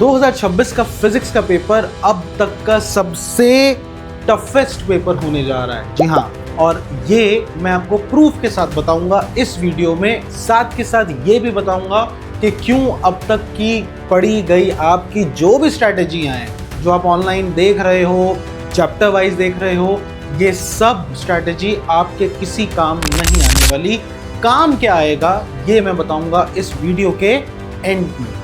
2026 का फिजिक्स का पेपर अब तक का सबसे टफेस्ट पेपर होने जा रहा है। जी हाँ, और ये मैं आपको प्रूफ के साथ बताऊंगा इस वीडियो में। साथ के साथ ये भी बताऊंगा कि क्यों अब तक की पढ़ी गई आपकी जो भी स्ट्रैटेजियां हैं, जो आप ऑनलाइन देख रहे हो, चैप्टर वाइज देख रहे हो, ये सब स्ट्रैटेजी आपके किसी काम नहीं आने वाली। काम क्या आएगा ये मैं बताऊंगा इस वीडियो के एंड में।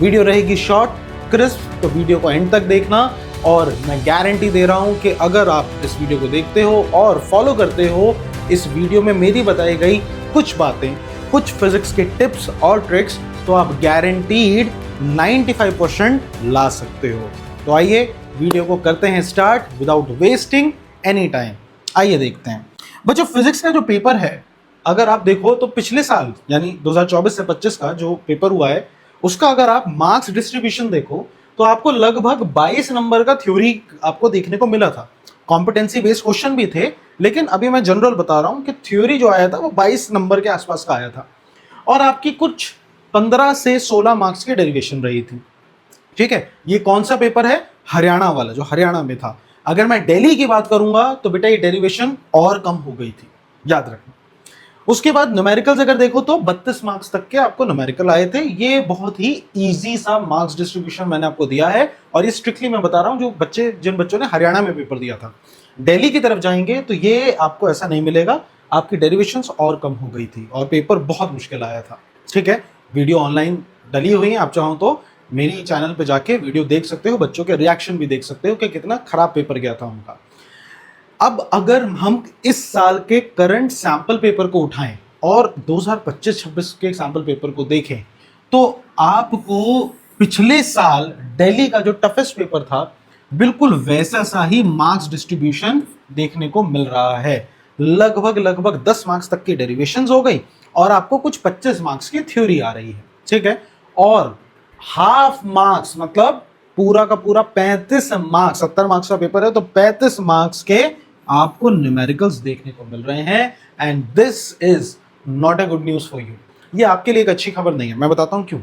वीडियो रहेगी शॉर्ट, क्रिस्प, तो वीडियो को एंड तक देखना। और मैं गारंटी दे रहा हूं कि अगर आप इस वीडियो को देखते हो और फॉलो करते हो इस वीडियो में मेरी बताई गई कुछ बातें, कुछ फिजिक्स के टिप्स और ट्रिक्स, तो आप गारंटीड 95% ला सकते हो। तो आइए वीडियो को करते हैं start without wasting any time. आइए देखते हैं बच्चों, फिजिक्स का जो पेपर है अगर आप देखो तो पिछले साल यानी 2024 से 25 का जो पेपर हुआ है उसका अगर आप मार्क्स डिस्ट्रीब्यूशन देखो तो आपको लगभग 22 नंबर का थ्योरी आपको देखने को मिला था। कॉम्पिटेंसी बेस्ड क्वेश्चन भी थे, लेकिन अभी मैं जनरल बता रहा हूं कि थ्योरी जो आया था वो 22 नंबर के आसपास का आया था। और आपकी कुछ 15 से 16 मार्क्स की डेरिवेशन रही थी। ठीक है, ये कौन सा पेपर है? हरियाणा वाला, जो हरियाणा में था। अगर मैं दिल्ली की बात करूंगा तो बेटा ये डेरिवेशन और कम हो गई थी, याद रखना। उसके बाद न्यूमेरिकल्स अगर देखो तो 32 मार्क्स तक के आपको न्यूमेरिकल आए थे। ये बहुत ही इजी सा मार्क्स डिस्ट्रीब्यूशन मैंने आपको दिया है, और ये स्ट्रिक्टली मैं बता रहा हूं जिन बच्चों ने हरियाणा में पेपर दिया था। दिल्ली की तरफ जाएंगे तो ये आपको ऐसा नहीं मिलेगा, आपकी डेरिवेशंस और कम हो गई थी और पेपर बहुत मुश्किल आया था। ठीक है, वीडियो ऑनलाइन डली हुई है, आप चाहो तो मेरी चैनल पे जाके वीडियो देख सकते हो, बच्चों के रिएक्शन भी देख सकते हो कि कितना खराब पेपर गया था उनका। अब अगर हम इस साल के करंट सैंपल पेपर को उठाएं और 2025-26 के सैंपल पेपर को देखें तो आपको पिछले साल दिल्ली का जो टफेस्ट पेपर था बिल्कुल वैसा सा ही मार्क्स डिस्ट्रीब्यूशन देखने को मिल रहा है। लगभग 10 मार्क्स तक की डेरिवेशंस हो गई और आपको कुछ 25 मार्क्स की थ्योरी आ रही है। ठीक है, और हाफ मार्क्स मतलब पूरा का पूरा 35 मार्क्स, 70 मार्क्स का पेपर है तो 35 मार्क्स के आपको न्यूमेरिकल्स देखने को मिल रहे हैं। And this is not a good news for you. ये आपके लिए एक अच्छी खबर नहीं है। मैं बताता हूं क्यों।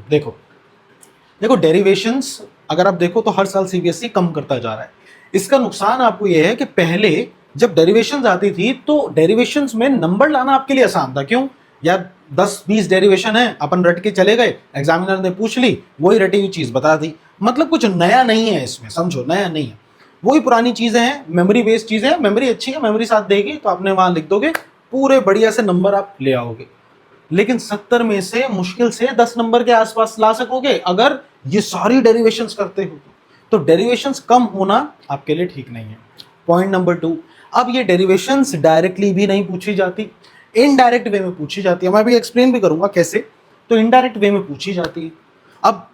देखो डेरिवेशंस अगर आप देखो तो हर साल सीबीएसई कम करता जा रहा है। इसका नुकसान आपको यह है कि पहले जब डेरिवेशंस आती थी तो डेरिवेशंस में नंबर लाना आपके लिए आसान था। क्यों यार, 10-20 डेरिवेशन है, अपन रट के चले गए, एग्जामिनर ने पूछ ली, वही रटी हुई चीज बता दी। मतलब कुछ नया नहीं है इसमें, समझो, नया नहीं है, वही पुरानी चीजें हैं, मेमोरी बेस्ड चीजें हैं। मेमोरी अच्छी है, मेमोरी साथ देगी तो आपने वहां लिख दोगे, पूरे बढ़िया से नंबर आप ले आओगे। लेकिन 70 में से मुश्किल से 10 नंबर के आसपास ला सकोगे अगर ये सारी डेरिवेशंस करते हो तो डेरिवेशंस कम होना आपके लिए ठीक नहीं है। पॉइंट नंबर 2, अब ये डेरिवेशंस डायरेक्टली भी नहीं पूछी जाती, इनडायरेक्ट वे में पूछी जाती है। मैं अभी एक्सप्लेन भी करूंगा कैसे। तो इनडायरेक्ट वे में पूछी जाती है। अब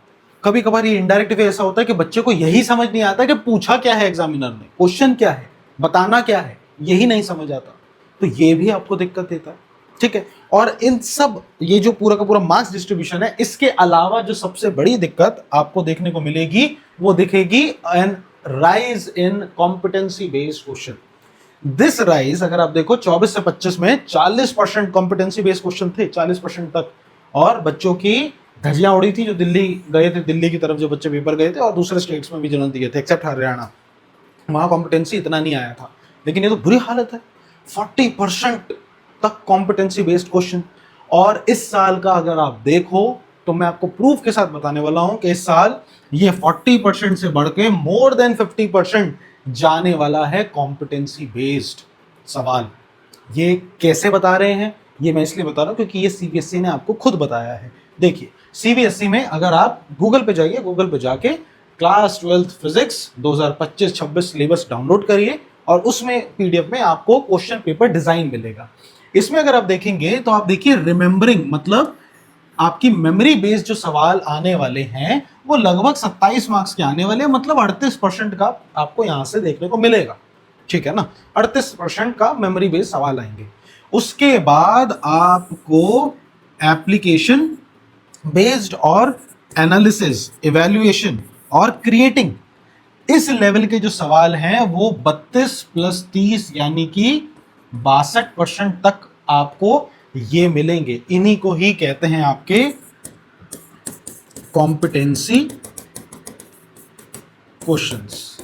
कभी कभार ये इनडायरेक्ट वे ऐसा होता है कि बच्चे को यही समझ नहीं आता कि पूछा क्या है एग्जामिनर ने, क्वेश्चन क्या है, बताना क्या है, यही नहीं समझ आता, तो ये भी आपको दिक्कत देता है। ठीक है, और इन सब ये जो पूरा का पूरा मार्क्स डिस्ट्रीब्यूशन है, इसके अलावा जो सबसे बड़ी दिक्कत आपको देखने को मिलेगी वो दिखेगी an rise in competency based question. This rise अगर आप देखो 24 से 25 में 40% कॉम्पिटेंसी बेस्ड क्वेश्चन थे, 40% तक। और बच्चों की धज्जियां उड़ी थी जो दिल्ली गए थे, दिल्ली की तरफ जो बच्चे पेपर गए थे और दूसरे स्टेट्स में भी जिन्होंने दिए थे एक्सेप्ट हरियाणा, वहां कॉम्पिटेंसी इतना नहीं आया था। लेकिन ये तो बुरी हालत है, 40% तक कॉम्पिटेंसी बेस्ड क्वेश्चन। और इस साल का अगर आप देखो तो मैं आपको प्रूफ के साथ बताने वाला हूं कि इस साल ये 40% से बढ़ के मोर देन 50% जाने वाला है कॉम्पिटेंसी बेस्ड सवाल। ये कैसे बता रहे हैं? ये मैं इसलिए बता रहा हूं क्योंकि ये सीबीएसई ने आपको खुद बताया है। देखिए सीबीएसई में अगर आप गूगल पे जाइए, गूगल पे जाके class 12th physics 2025-26 syllabus download करिए और उसमें पीडीएफ में आपको क्वेश्चन पेपर डिजाइन मिलेगा। इसमें अगर आप देखेंगे तो आप देखिए रिमेंबरिंग मतलब आपकी मेमोरी बेस्ड जो सवाल आने वाले हैं वो लगभग 27 मार्क्स के आने वाले हैं, मतलब 38% का आपको यहां से देखने को मिलेगा। ठीक है ना, 38% का मेमोरी बेस्ड सवाल आएंगे। उसके बाद आपको एप्लीकेशन बेस्ड और एनालिसिस, इवैल्यूएशन और क्रिएटिंग, इस लेवल के जो सवाल हैं वो 32 + 30 यानी कि 62% तक आपको ये मिलेंगे। इन्हीं को ही कहते हैं आपके कॉम्पिटेंसी क्वेश्चंस,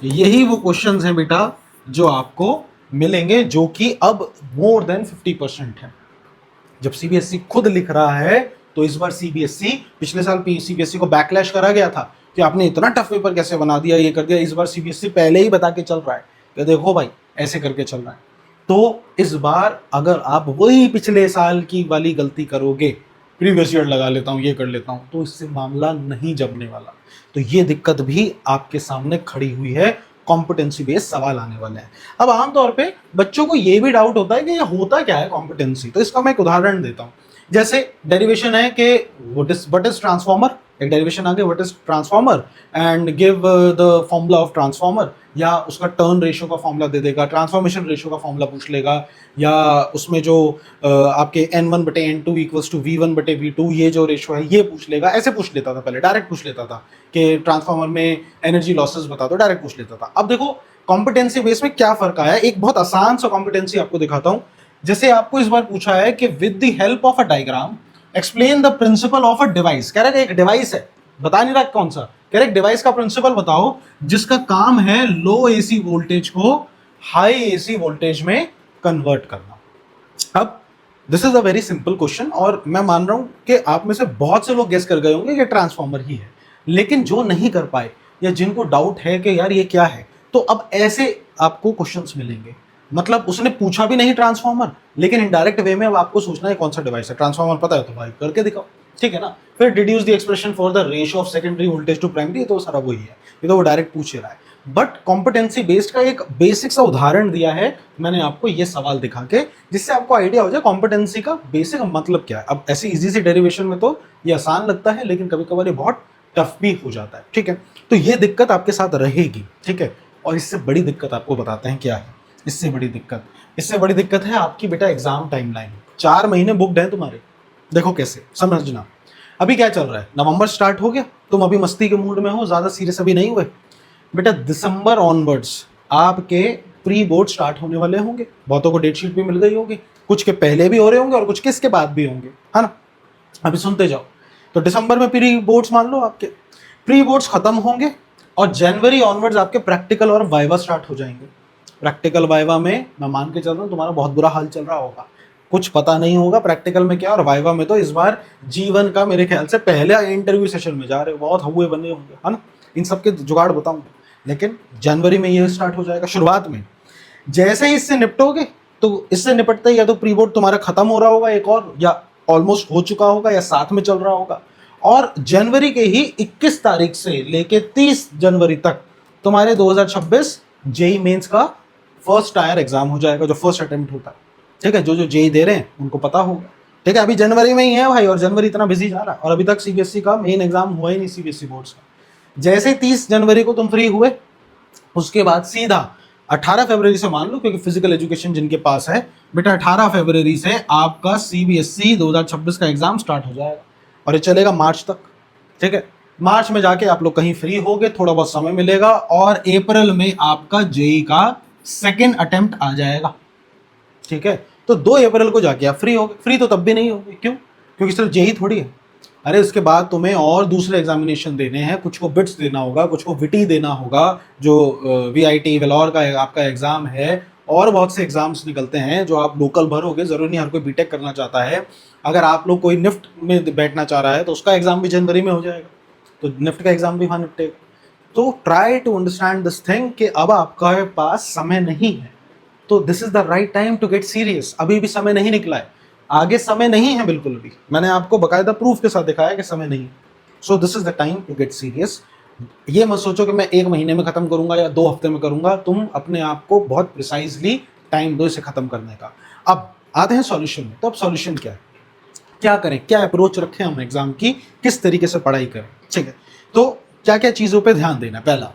यही वो क्वेश्चंस हैं बेटा जो आपको मिलेंगे, जो कि अब मोर देन 50% है। जब सीबीएसई खुद लिख रहा है तो इस बार सीबीएसई, पिछले साल सीबीएसई को बैकलैश करा गया था कि आपने इतना टफ पेपर कैसे बना दिया, ये कर दिया। इस बार सीबीएसई पहले ही बता के चल रहा है कि देखो भाई ऐसे करके चल रहा है। तो इस बार अगर आप वही पिछले साल की वाली गलती करोगे, प्रीवियस ईयर लगा लेता हूँ, ये कर लेता हूँ, तो इससे मामला नहीं जमने वाला। तो ये दिक्कत भी आपके सामने खड़ी हुई है, कॉम्पिटेंसी बेस्ड सवाल आने वाले हैं। अब आमतौर पे बच्चों को ये भी डाउट होता है कि ये होता क्या है कॉम्पिटेंसी। तो इसका मैं एक उदाहरण देता हूँ। जैसे डेरिवेशन है कि व्हाट इज ट्रांसफॉर्मर, एक डेरिवेशन आ गया what is transformer and give the formula of transformer, या उसका टर्न रेशियो का फॉर्मूला दे देगा, ट्रांसफॉर्मेशन रेशियो का फॉर्मूला पूछ लेगा, या उसमें जो आपके n1/n2 इक्वल्स टू v1/v2 ये जो रेशियो है ये पूछ लेगा। ऐसे पूछ लेता था पहले, डायरेक्ट पूछ लेता था कि ट्रांसफॉर्मर में एनर्जी लॉसेस बता दो, डायरेक्ट पूछ लेता था। अब देखो कॉम्पिटेंसी बेस में क्या फर्क आया है, एक बहुत आसान सा कॉम्पिटेंसी आपको दिखाता हूं। जैसे आपको इस बार पूछा है कि with the help of a diagram explain the principle of a device. कह रहा है एक डिवाइस है, बता नहीं रहा कौन सा, कह रहा है डिवाइस का प्रिंसिपल बताओ जिसका काम है लो एसी वोल्टेज को हाई एसी वोल्टेज में कन्वर्ट करना। अब this is a very simple question, और मैं मान रहा हूं कि आप में से बहुत से लोग गेस कर गए होंगे कि ट्रांसफॉर्मर ही है। लेकिन जो नहीं कर पाए या जिनको डाउट है कि यार ये क्या है, तो अब ऐसे आपको क्वेश्चंस मिलेंगे। मतलब उसने पूछा भी नहीं ट्रांसफॉर्मर, लेकिन इनडायरेक्ट वे में अब आपको सोचना है कौन सा डिवाइस है। ट्रांसफॉर्मर पता है तो भाई करके दिखाओ, ठीक है ना। फिर deduce the expression for the ratio of secondary voltage to primary, तो सारा वही है, ये तो वो डायरेक्ट पूछ रहा है। बट कॉम्पिटेंसी बेस्ड का एक बेसिक सा उदाहरण दिया है मैंने आपको ये सवाल दिखा के, जिससे आपको आइडिया हो जाए कॉम्पिटेंसी का बेसिक मतलब क्या है। अब ऐसे इजी सी डेरिवेशन में तो ये आसान लगता है, लेकिन कभी कभार ये बहुत टफ भी हो जाता है, ठीक है। तो ये दिक्कत आपके साथ रहेगी, ठीक है। और इससे बड़ी दिक्कत आपको बताते हैं क्या है। इससे बड़ी दिक्कत है आपकी बेटा एग्जाम टाइमलाइन। 4 महीने बुक्ड हैं तुम्हारे। देखो कैसे समझना, अभी क्या चल रहा है, नवंबर स्टार्ट हो गया, तुम अभी मस्ती के मूड में हो, ज्यादा सीरियस अभी नहीं हुए। बेटा दिसंबर ऑनवर्ड्स आपके प्री बोर्ड स्टार्ट होने वाले होंगे। बहुतों को डेट शीट भी मिल गई होगी, कुछ के पहले भी हो रहे होंगे और कुछ किसके बाद भी होंगे, है ना। अभी सुनते जाओ। तो दिसंबर में प्री बोर्ड्स मान लो, आपके प्री बोर्ड्स खत्म होंगे और जनवरी ऑनवर्ड्स आपके प्रैक्टिकल और वाइवा स्टार्ट हो जाएंगे। प्रैक्टिकल वाइवा में मैं मान के चल रहा हूँ तुम्हारा बहुत बुरा हाल चल रहा होगा, कुछ पता नहीं होगा प्रैक्टिकल में क्या, और वाइवा में तो इस बार जीवन का मेरे ख्याल से पहले इंटरव्यू सेशन में जा रहे हो, बहुत हुए बने होंगे, है ना। इन सब के जुगाड़ बताऊंगा, लेकिन जनवरी में ये स्टार्ट हो जाएगा शुरुआत में। जैसे ही इससे निपटोगे, तो इससे निपटते ही या तो प्री बोर्ड तुम्हारा खत्म हो रहा होगा एक और, या ऑलमोस्ट हो चुका होगा, या साथ में चल रहा होगा। और जनवरी के ही 21 तारीख से लेके 30 जनवरी तक तुम्हारे 2026 जेई मेंस का फर्स्ट टायर एग्जाम हो जाएगा, जो फर्स्ट अटेम्प्ट होता है, ठीक है। जो जेई दे रहे हैं उनको पता होगा, ठीक है। अभी जनवरी में ही है भाई, और जनवरी इतना बिजी जा रहा है, और अभी तक सीबीएसई का मेन एग्जाम हुआ ही नहीं, सीबीएसई बोर्ड्स का। जैसे 30 जनवरी को तुम फ्री हुए, उसके बाद सीधा 18 फरवरी से मान लो, क्योंकि फिजिकल एजुकेशन जिनके पास है बेटा 18 फरवरी से आपका सीबीएसई 2026 का एग्जाम स्टार्ट हो जाएगा, और ये चलेगा मार्च तक, ठीक है। मार्च में जाके आप लोग कहीं फ्री होगे, थोड़ा बहुत समय मिलेगा, और अप्रैल में आपका जेई का सेकेंड अटेम्प्ट आ जाएगा, ठीक है। तो 2 अप्रैल को जाके आप फ्री होगे। फ्री तो तब भी नहीं होगे, क्यों? क्योंकि सिर्फ जेई थोड़ी है, अरे उसके बाद तुम्हें और दूसरे एग्जामिनेशन देने हैं, कुछ को बिट्स देना होगा, कुछ को विटी देना होगा, जो वीआईटी वेलोर का आपका एग्जाम है, और बहुत से एग्जाम्स निकलते हैं जो आप लोकल भरोगे। जरूरी नहीं हर कोई बीटेक करना चाहता है, अगर आप लोग कोई निफ्ट में बैठना चाह रहा है तो उसका एग्जाम भी जनवरी में हो जाएगा, तो निफ्ट का एग्जाम भी वहाँ निपटेगा। तो try to understand this thing कि अब आपका पास समय नहीं है, तो this is the right time to get serious. अभी भी समय नहीं निकला है, आगे समय नहीं है बिल्कुल भी, मैंने आपको बकायदा प्रूफ के साथ दिखाया कि समय नहीं। So this is the time to get serious. ये मत सोचो कि मैं 1 महीने में खत्म करूंगा या 2 हफ्ते में करूंगा, तुम अपने आप को बहुत प्रिसाइजली टाइम दो इसे खत्म करने का। अब आते हैं सॉल्यूशन में। तो अब सॉल्यूशन क्या है, क्या करें, क्या अप्रोच रखें हम एग्जाम की, किस तरीके से पढ़ाई करें, ठीक है। तो क्या क्या चीजों पे ध्यान देना, पहला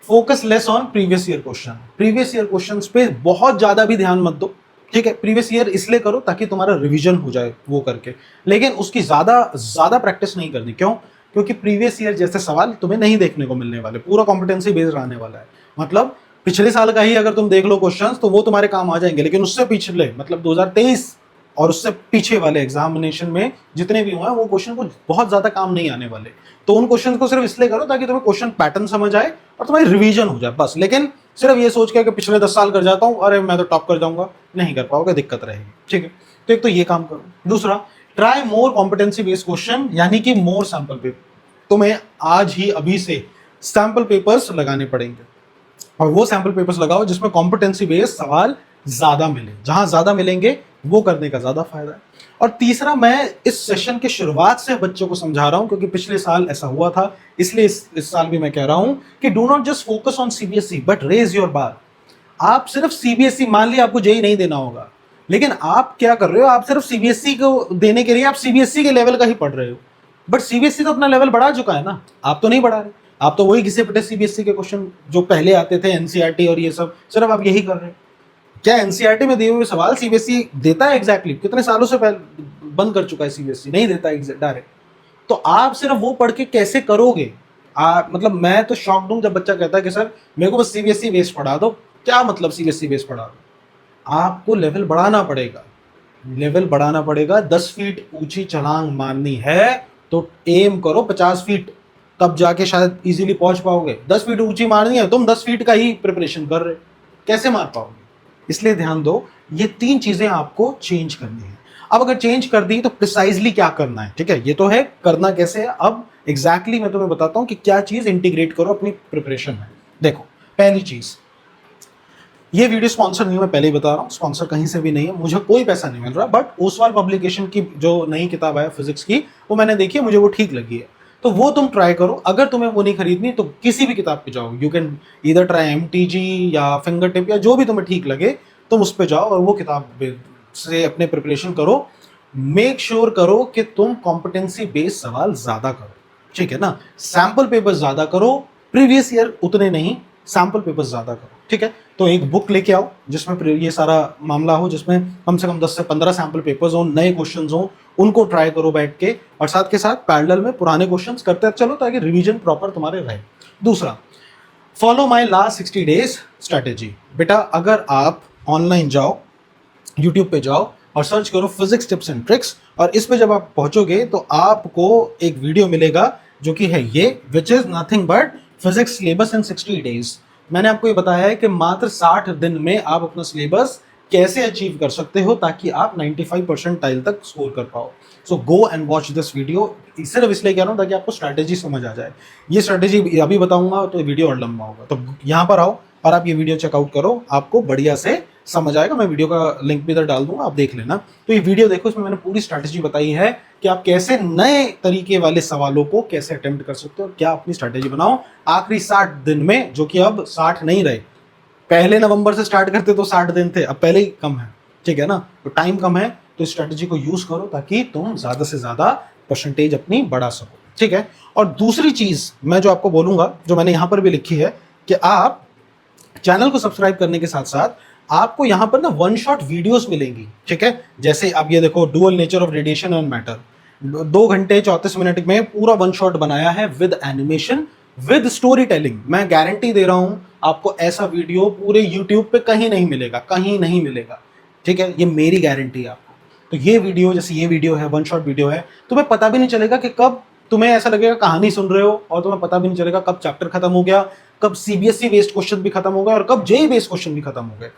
focus less on previous year question. Previous year questions पे बहुत ज्यादा भी ध्यान मत दो, ठीक है। प्रीवियस ईयर इसलिए करो ताकि तुम्हारा रिवीजन हो जाए वो करके, लेकिन उसकी ज्यादा प्रैक्टिस नहीं करनी। क्यों? क्योंकि प्रीवियस ईयर जैसे सवाल तुम्हें नहीं देखने को मिलने वाले, पूरा कॉम्पिटेंसी बेस्ड रहने वाला है। मतलब पिछले साल का ही अगर तुम देख लो क्वेश्चंस तो वो तुम्हारे काम आ जाएंगे, लेकिन उससे पिछले मतलब 2023 और उससे पीछे वाले एग्जामिनेशन में जितने भी हुए हैं वो क्वेश्चन को बहुत ज्यादा काम नहीं आने वाले। तो उन क्वेश्चन को सिर्फ इसलिए करो ताकि तुम्हें क्वेश्चन पैटर्न समझ आए और तुम्हारी रिवीजन हो जाए बस। लेकिन सिर्फ ये सोच के कि पिछले 10 साल कर जाता हूँ, अरे मैं तो टॉप कर जाऊंगा, नहीं कर पाओगे, दिक्कत रहेगी। ठीक है, तो एक तो ये काम करो। दूसरा, ट्राई मोर कॉम्पिटेंसी बेस्ड क्वेश्चन, यानी कि मोर सैंपल पेपर। तुम्हें आज ही अभी से सैंपल पेपर्स लगाने पड़ेंगे और वो सैंपल पेपर्स लगाओ जिसमें कॉम्पिटेंसी बेस्ड सवाल ज्यादा मिले। जहां ज्यादा मिलेंगे वो करने का ज्यादा फायदा है। और तीसरा, मैं इस सेशन के शुरुआत से बच्चों को समझा रहा हूं क्योंकि पिछले साल ऐसा हुआ था, इसलिए इस साल भी मैं कह रहा हूं कि do not just focus on CBSE but raise your bar. आप सिर्फ सीबीएसई, मान लिया आपको जेई नहीं देना होगा, लेकिन आप क्या कर रहे हो, आप सिर्फ सीबीएसई को देने के लिए आप सीबीएसई के लेवल का ही पढ़ रहे हो। बट सीबीएसई तो अपना लेवल बढ़ा चुका है ना, आप तो नहीं बढ़ा रहे। आप तो वही घिसे पिटे सीबीएसई के क्वेश्चन जो पहले आते थे, एनसीईआरटी और ये सब, सिर्फ आप यही कर रहे हो। क्या एनसीईआरटी में दिए हुए सवाल सीबीएसई देता है एग्जैक्टली? कितने सालों से पहले बंद कर चुका है सीबीएसई, नहीं देता डायरेक्ट। तो आप सिर्फ वो पढ़ के कैसे करोगे? मतलब मैं तो शॉक दूं जब बच्चा कहता है कि सर मेरे को बस सीबीएसई बेस पढ़ा दो। क्या मतलब सीबीएसई बेस पढ़ा दो? आपको लेवल बढ़ाना पड़ेगा, लेवल बढ़ाना पड़ेगा। 10 फीट ऊंची छलांग मारनी है तो एम करो 50 फीट, तब जाके शायद इजीली पहुंच पाओगे। 10 फीट ऊंची मारनी है, तुम 10 फीट का ही प्रिपरेशन कर रहे, कैसे मार पाओगे? इसलिए ध्यान दो, ये 3 चीजें आपको चेंज करनी है। अब अगर चेंज कर दी तो प्रिसाइजली क्या करना है, ठीक है, ये तो है, करना कैसे है। अब एग्जैक्टली मैं तुम्हें बताता हूं कि क्या चीज इंटीग्रेट करो अपनी प्रिपरेशन में। देखो, पहली चीज, ये वीडियो स्पॉन्सर नहीं, मैं पहले ही बता रहा हूँ, स्पॉन्सर कहीं से भी नहीं है, मुझे कोई पैसा नहीं मिल रहा। बट ओसवाल पब्लिकेशन की जो नई किताब है फिजिक्स की, वो मैंने देखी है, मुझे वो ठीक लगी है, तो वो तुम ट्राई करो। अगर तुम्हें वो नहीं खरीदनी तो किसी भी किताब पे जाओ, you can either try MTG या फिंगर टिप या जो भी तुम्हें ठीक लगे, तुम उस पर जाओ और वो किताब से अपने प्रिपरेशन करो। मेक श्योर करो कि तुम कॉम्पिटेंसी बेस्ड सवाल ज्यादा करो, ठीक है ना। सैंपल पेपर ज्यादा करो, प्रीवियस ईयर उतने नहीं, सैंपल पेपर ज्यादा करो, ठीक है। तो एक बुक लेके आओ जिसमें ये सारा मामला हो, जिसमें कम से कम 10 से 15 सैंपल पेपर्स हो, नए क्वेश्चंस हो, उनको ट्राई करो बैठ के, और साथ के साथ पैरेलल में पुराने क्वेश्चंस करते चलो ताकि रिवीजन प्रॉपर तुम्हारे रहे। दूसरा, follow my last 60 days strategy. बेटा, अगर आप ऑनलाइन जाओ, यूट्यूब पे जाओ और सर्च करो फिजिक्स टिप्स एंड ट्रिक्स, और इस पे जब आप पहुंचोगे तो आपको एक वीडियो मिलेगा जो कि है ये, which is nothing but physics syllabus in 60 days. मैंने आपको ये बताया है कि मात्र 60 दिन में आप अपना सिलेबस कैसे अचीव कर सकते हो ताकि आप 95 परसेंटाइल तक स्कोर कर पाओ। So go and watch this video. सिर्फ इसलिए कह रहा हूँ ताकि आपको स्ट्रैटेजी समझ आ जाए। ये स्ट्रैटेजी अभी बताऊंगा तो वीडियो और लंबा होगा, तो यहाँ पर आओ और आप ये वीडियो चेकआउट करो, आपको बढ़िया से समझ आएगा। मैं वीडियो का लिंक भी इधर डाल दूंगा, आप देख लेना। तो ये वीडियो देखो, इसमें मैंने पूरी स्ट्रैटेजी बताई है कि आप कैसे नए तरीके वाले सवालों को कैसे अटेम्प्ट कर सकते हो, क्या अपनी स्ट्रैटेजी बनाओ आखिरी 60 दिन में, जो कि अब 60 नहीं रहे। पहले नवंबर से स्टार्ट करते तो 60 दिन थे, अब पहले ही कम है, ठीक है ना। तो टाइम कम है, तो स्ट्रैटेजी को यूज करो ताकि तुम ज्यादा से ज्यादा परसेंटेज अपनी बढ़ा सको, ठीक है। और दूसरी चीज मैं जो आपको बोलूंगा, जो मैंने यहां पर भी लिखी है, कि आप चैनल को सब्सक्राइब करने के साथ साथ आपको यहां पर ना वन शॉट वीडियोस मिलेंगी, ठीक है। जैसे अब ये देखो, dual nature of radiation and matter, 2 घंटे 34 मिनट में पूरा वन शॉट बनाया है with animation, with story telling. मैं गारंटी दे रहा हूं आपको ऐसा वीडियो पूरे यूट्यूब पे कहीं नहीं मिलेगा, कहीं नहीं मिलेगा, ठीक है, ये मेरी गारंटी है आपको। तो ये वीडियो, जैसे ये वीडियो है, वन शॉट वीडियो है, तुम्हें पता भी नहीं चलेगा कि कब, तुम्हें ऐसा लगेगा कहानी सुन रहे हो, और तुम्हें पता भी नहीं चलेगा कब चैप्टर खत्म हो गया, कब सीबीएसई बेस्ड क्वेश्चन भी खत्म हो गया और कब जेई बेस्ड क्वेश्चन भी खत्म हो गए।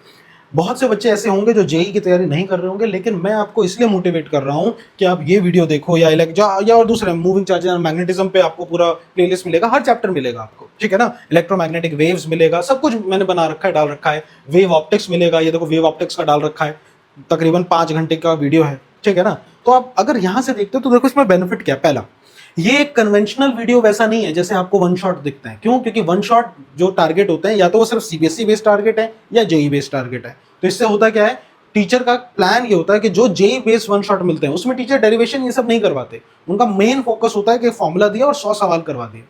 बहुत से बच्चे ऐसे होंगे जो जेई की तैयारी नहीं कर रहे होंगे, लेकिन मैं आपको इसलिए मोटिवेट कर रहा हूं कि आप ये वीडियो देखो, या और दूसरे मूविंग चार्जेस एंड मैग्नेटिज्म पे आपको पूरा प्लेलिस्ट मिलेगा, हर चैप्टर मिलेगा आपको, ठीक है ना। इलेक्ट्रोमैग्नेटिक वेव्स मिलेगा, सब कुछ मैंने बना रखा है, डाल रखा है। वेव ऑप्टिक्स मिलेगा, ये देखो वेव ऑप्टिक्स का डाल रखा है, तकरीबन 5 घंटे का वीडियो है, ठीक है ना। तो आप अगर यहां से देखते हो तो देखो इसमें बेनिफिट क्या है। पहला, ये एक कन्वेंशनल वीडियो वैसा नहीं है जैसे आपको वन शॉट दिखता है। क्यों? क्योंकि वन शॉट जो टारगेट होते हैं, या तो वो सिर्फ सीबीएसई बेस्ड टारगेट है या जेई बेस्ड टारगेट है। तो इससे होता क्या है, टीचर का प्लान ये होता है कि जो जेई बेस्ड वन शॉट मिलते हैं उसमें टीचर डेरिवेशन ये सब नहीं करवाते, उनका मेन फोकस होता है कि फॉर्मूला दिया और 100 सवाल करवा दिए।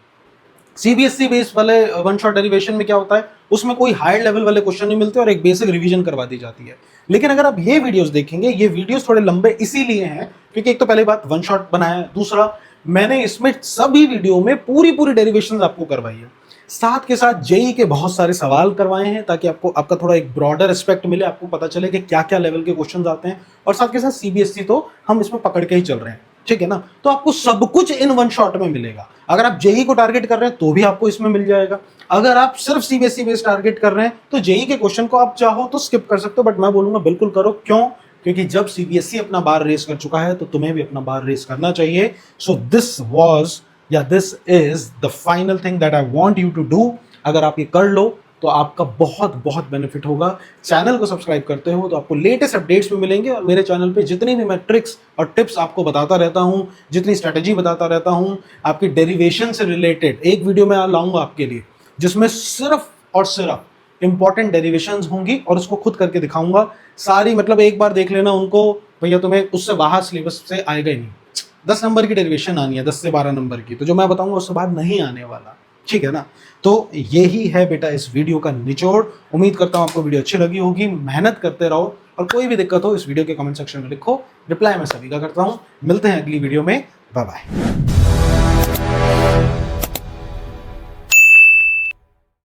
सीबीएसई बेस्ड वाले वन शॉट डेरिवेशन में क्या होता है, उसमें कोई हायर लेवल वाले क्वेश्चन नहीं मिलते और एक बेसिक रिवीजन करवा दी जाती है। लेकिन अगर आप ये वीडियोस देखेंगे, ये वीडियोस थोड़े लंबे इसीलिए हैं क्योंकि एक तो पहली बात वन शॉट बनाया है, दूसरा मैंने इसमें सभी वीडियो में पूरी डेरिवेशंस आपको करवाई है। साथ के साथ जेई के बहुत सारे सवाल करवाए हैं ताकि आपको आपका थोड़ा एक ब्रॉडर एस्पेक्ट मिले, आपको पता चले कि क्या क्या लेवल के क्वेश्चंस आते हैं। और साथ के साथ सीबीएसई तो हम इसमें पकड़ के ही चल रहे हैं, ठीक है ना। तो आपको सब कुछ इन वन शॉट में मिलेगा। अगर आप जेई को टारगेट कर रहे हैं तो भी आपको इसमें मिल जाएगा। अगर आप सिर्फ सीबीएसई बेस्ड टारगेट कर रहे हैं तो जेई के क्वेश्चन को आप चाहो तो स्किप कर सकते हो, बट मैं बोलूंगा बिल्कुल करो। क्यों? क्योंकि जब सीबीएसई अपना बार रेस कर चुका है तो तुम्हें भी अपना बार रेस करना चाहिए। So this is the final thing that I want you to do. अगर आप ये कर लो तो आपका बहुत बहुत बेनिफिट होगा। चैनल को सब्सक्राइब करते हो तो आपको लेटेस्ट अपडेट्स भी मिलेंगे, और मेरे चैनल पे जितनी भी मैं ट्रिक्स और टिप्स आपको बताता रहता हूँ, जितनी स्ट्रेटेजी बताता रहता हूँ आपकी डेरिवेशन से रिलेटेड, एक वीडियो में लाऊंगा आपके लिए जिसमें सिर्फ और सिर्फ इंपॉर्टेंट डेरिवेशंस होंगी और उसको खुद करके दिखाऊंगा सारी। मतलब एक बार देख लेना उनको, भैया तुम्हें उससे बाहर सिलेबस से आएगा ही नहीं। 10 नंबर की डेरिवेशन आनी है, 10 से 12 नंबर की, तो जो मैं बताऊंगा उससे बाहर नहीं आने वाला, ठीक है ना। तो यही है बेटा इस वीडियो का निचोड़। उम्मीद करता हूं आपको वीडियो अच्छी लगी होगी। मेहनत करते रहो, और कोई भी दिक्कत हो इस वीडियो के कमेंट सेक्शन में लिखो, रिप्लाई मैं सभी का करता हूं। मिलते हैं अगली वीडियो में, बाय बाय।